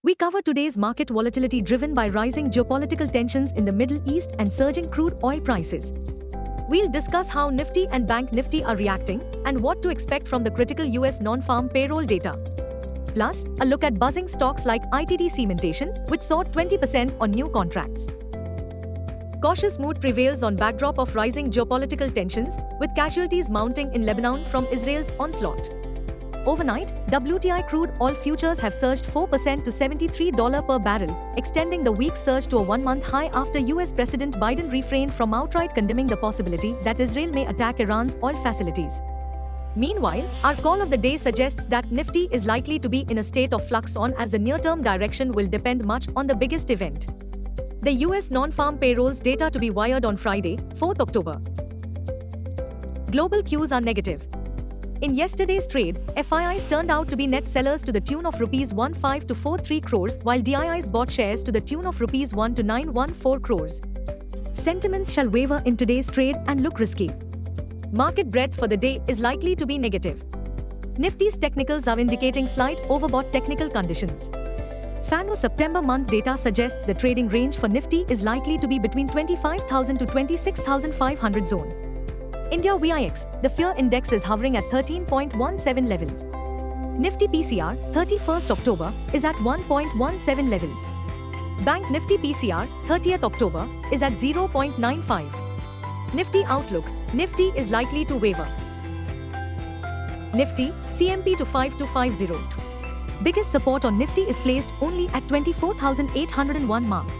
We cover today's market volatility driven by rising geopolitical tensions in the Middle East and surging crude oil prices. We'll discuss how Nifty and Bank Nifty are reacting and what to expect from the critical US non-farm payroll data. Plus, a look at buzzing stocks like ITT Cementation, which soared 20% on new contracts. Cautious mood prevails on backdrop of rising geopolitical tensions, with casualties mounting in Lebanon from Israel's onslaught. Overnight, WTI crude oil futures have surged 4% to $73 per barrel, extending the week's surge to a one-month high after US President Biden refrained from outright condemning the possibility that Israel may attack Iran's oil facilities. Meanwhile, our call of the day suggests that Nifty is likely to be in a state of flux on as the near-term direction will depend much on the biggest event. The US non-farm payrolls data to be wired on Friday, 4th October. Global cues are negative. In yesterday's trade, FIIs turned out to be net sellers to the tune of Rs 15,243 crores, while DIIs bought shares to the tune of Rs 19,114 crores. Sentiments shall waver in today's trade and look risky. Market breadth for the day is likely to be negative. Nifty's technicals are indicating slight overbought technical conditions. FANO September month data suggests the trading range for Nifty is likely to be between 25,000 to 26,500 zone. India VIX, the fear index is hovering at 13.17 levels. Nifty PCR, 31st October, is at 1.17 levels. Bank Nifty PCR, 30th October, is at 0.95. Nifty outlook, Nifty is likely to waver. Nifty, CMP to 5250. Biggest support on Nifty is placed only at 24,801 mark.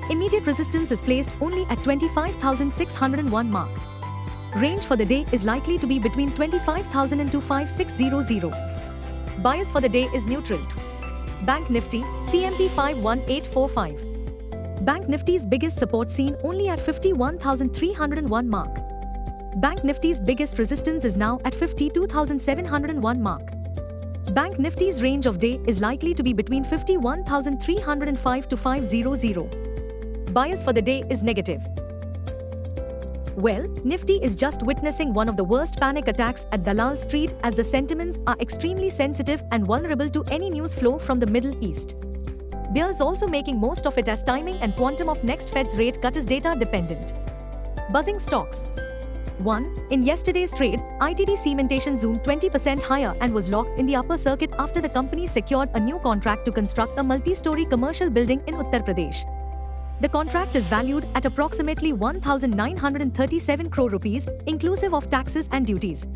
Immediate resistance is placed only at 25,601 mark. Range for the day is likely to be between 25,000 and 25,600. Bias for the day is neutral. Bank Nifty, CMP 51845. Bank Nifty's biggest support seen only at 51,301 mark. Bank Nifty's biggest resistance is now at 52,701 mark. Bank Nifty's range of day is likely to be between 51,305 to 500. Bias for the day is negative. Well, Nifty is just witnessing one of the worst panic attacks at Dalal Street as the sentiments are extremely sensitive and vulnerable to any news flow from the Middle East. Bears also making most of it as timing and quantum of next Fed's rate cut is data dependent. Buzzing stocks. 1. In yesterday's trade, ITT Cementation zoomed 20% higher and was locked in the upper circuit after the company secured a new contract to construct a multi-story commercial building in Uttar Pradesh. The contract is valued at approximately 1,937 crore rupees, inclusive of taxes and duties.